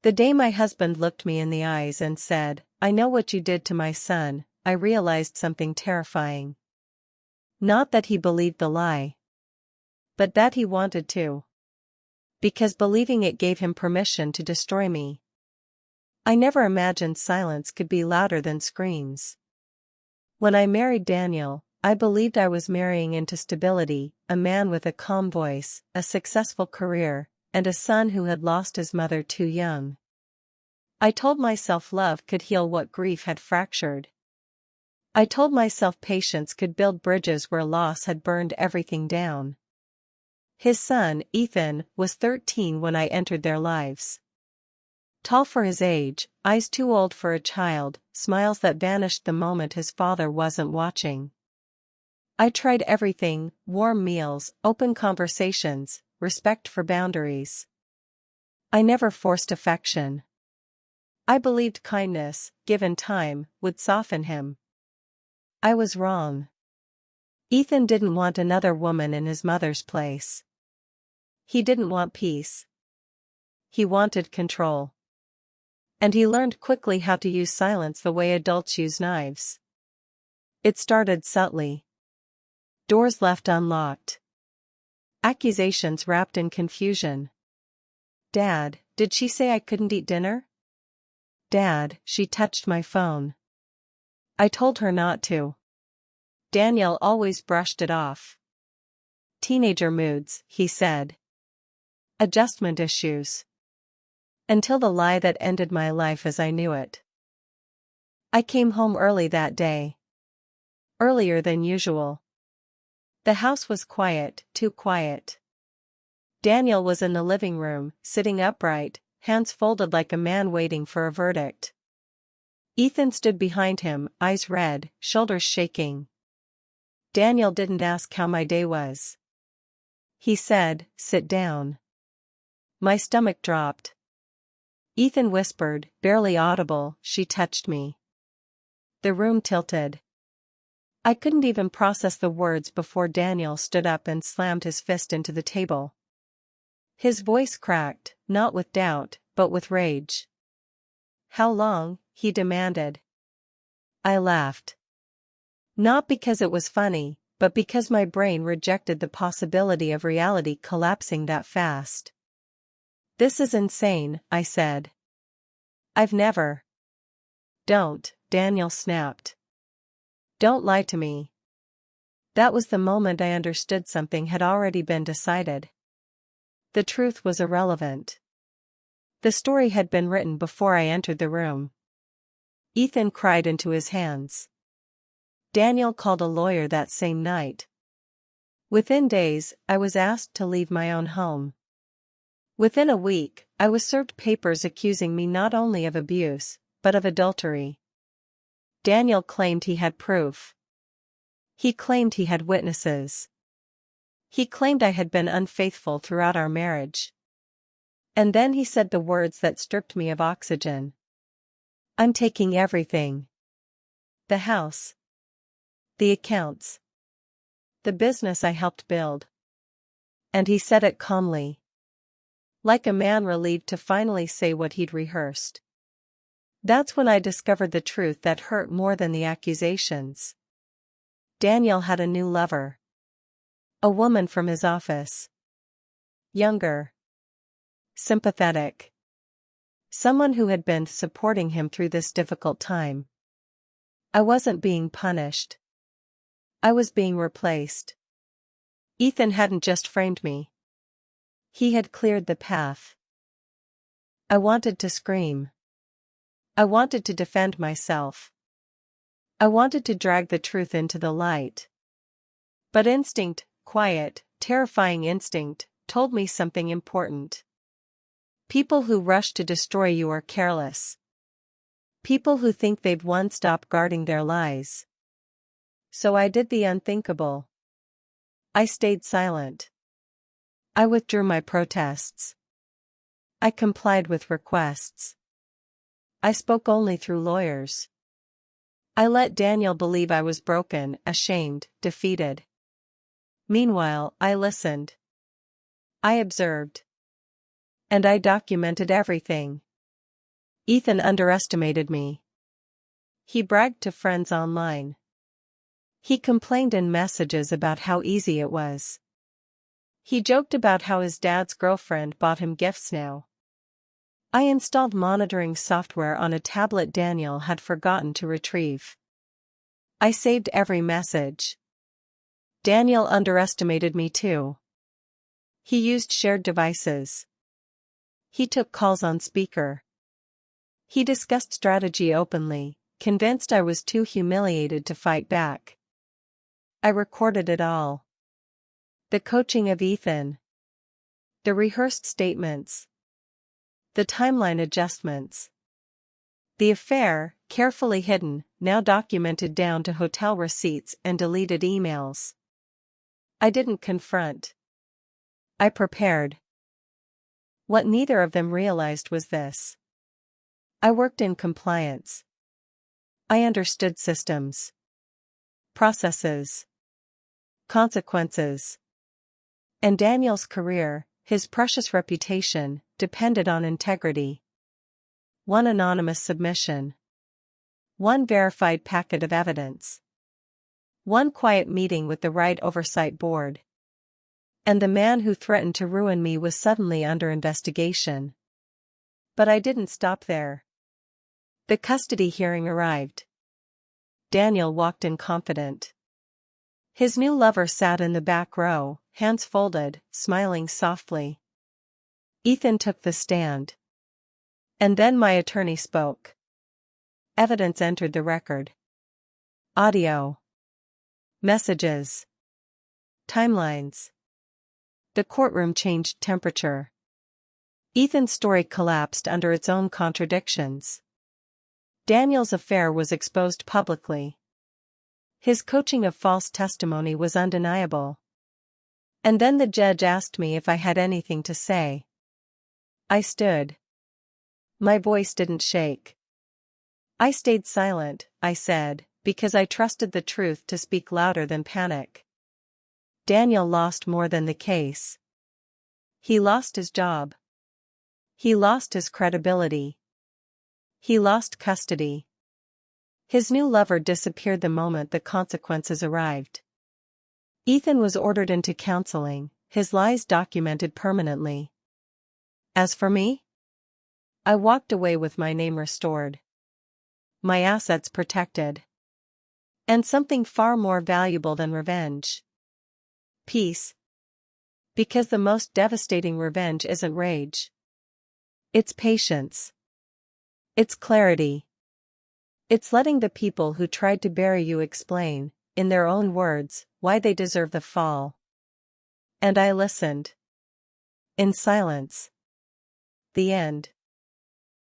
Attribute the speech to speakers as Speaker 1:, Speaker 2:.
Speaker 1: The day my husband looked me in the eyes and said, "I know what you did to my son," I realized something terrifying. Not that he believed the lie, but that he wanted to. Because believing it gave him permission to destroy me. I never imagined silence could be louder than screams. When I married Daniel, I believed I was marrying into stability, a man with a calm voice, a successful career, and a son who had lost his mother too young. I told myself love could heal what grief had fractured. I told myself patience could build bridges where loss had burned everything down. His son, Ethan, was 13 when I entered their lives. Tall for his age, eyes too old for a child, smiles that vanished the moment his father wasn't watching. I tried everything: warm meals, open conversations, respect for boundaries. I never forced affection. I believed kindness, given time, would soften him. I was wrong. Ethan didn't want another woman in his mother's place. He didn't want peace. He wanted control. And he learned quickly how to use silence the way adults use knives. It started subtly. Doors left unlocked. Accusations wrapped in confusion. "Dad, did she say I couldn't eat dinner?" "Dad, she touched my phone. I told her not to." Daniel always brushed it off. "Teenager moods," he said. "Adjustment issues." Until the lie that ended my life as I knew it. I came home early that day. Earlier than usual. The house was quiet, too quiet. Daniel was in the living room, sitting upright, hands folded like a man waiting for a verdict. Ethan stood behind him, eyes red, shoulders shaking. Daniel didn't ask how my day was. He said, "Sit down." My stomach dropped. Ethan whispered, barely audible, "She touched me." The room tilted. I couldn't even process the words before Daniel stood up and slammed his fist into the table. His voice cracked, not with doubt, but with rage. "How long?" he demanded. I laughed. Not because it was funny, but because my brain rejected the possibility of reality collapsing that fast. "This is insane," I said. "I've never." "Don't," Daniel snapped. "Don't lie to me." That was the moment I understood something had already been decided. The truth was irrelevant. The story had been written before I entered the room. Ethan cried into his hands. Daniel called a lawyer that same night. Within days, I was asked to leave my own home. Within a week, I was served papers accusing me not only of abuse, but of adultery. Daniel claimed he had proof. He claimed he had witnesses. He claimed I had been unfaithful throughout our marriage. And then he said the words that stripped me of oxygen. "I'm taking everything. The house. The accounts. The business I helped build." And he said it calmly. Like a man relieved to finally say what he'd rehearsed. That's when I discovered the truth that hurt more than the accusations. Daniel had a new lover. A woman from his office. Younger. Sympathetic. Someone who had been supporting him through this difficult time. I wasn't being punished. I was being replaced. Ethan hadn't just framed me. He had cleared the path. I wanted to scream. I wanted to defend myself. I wanted to drag the truth into the light. But instinct, quiet, terrifying instinct, told me something important. People who rush to destroy you are careless. People who think they've won stop guarding their lies. So I did the unthinkable. I stayed silent. I withdrew my protests. I complied with requests. I spoke only through lawyers. I let Daniel believe I was broken, ashamed, defeated. Meanwhile, I listened. I observed. And I documented everything. Ethan underestimated me. He bragged to friends online. He complained in messages about how easy it was. He joked about how his dad's girlfriend bought him gifts now. I installed monitoring software on a tablet Daniel had forgotten to retrieve. I saved every message. Daniel underestimated me too. He used shared devices. He took calls on speaker. He discussed strategy openly, convinced I was too humiliated to fight back. I recorded it all. The coaching of Ethan. The rehearsed statements. The timeline adjustments. The affair, carefully hidden, now documented down to hotel receipts and deleted emails. I didn't confront. I prepared. What neither of them realized was this. I worked in compliance. I understood systems. Processes. Consequences. And Daniel's career, his precious reputation, depended on integrity. One anonymous submission. One verified packet of evidence. One quiet meeting with the right oversight board. And the man who threatened to ruin me was suddenly under investigation. But I didn't stop there. The custody hearing arrived. Daniel walked in confident. His new lover sat in the back row, hands folded, smiling softly. Ethan took the stand. And then my attorney spoke. Evidence entered the record. Audio. Messages. Timelines. The courtroom changed temperature. Ethan's story collapsed under its own contradictions. Daniel's affair was exposed publicly. His coaching of false testimony was undeniable. And then the judge asked me if I had anything to say. I stood. My voice didn't shake. I stayed silent, I said, because I trusted the truth to speak louder than panic. Daniel lost more than the case. He lost his job. He lost his credibility. He lost custody. His new lover disappeared the moment the consequences arrived. Ethan was ordered into counseling, his lies documented permanently. As for me, I walked away with my name restored. My assets protected. And something far more valuable than revenge. Peace. Because the most devastating revenge isn't rage. It's patience. It's clarity. It's letting the people who tried to bury you explain, in their own words, why they deserve the fall. And I listened. In silence. The end.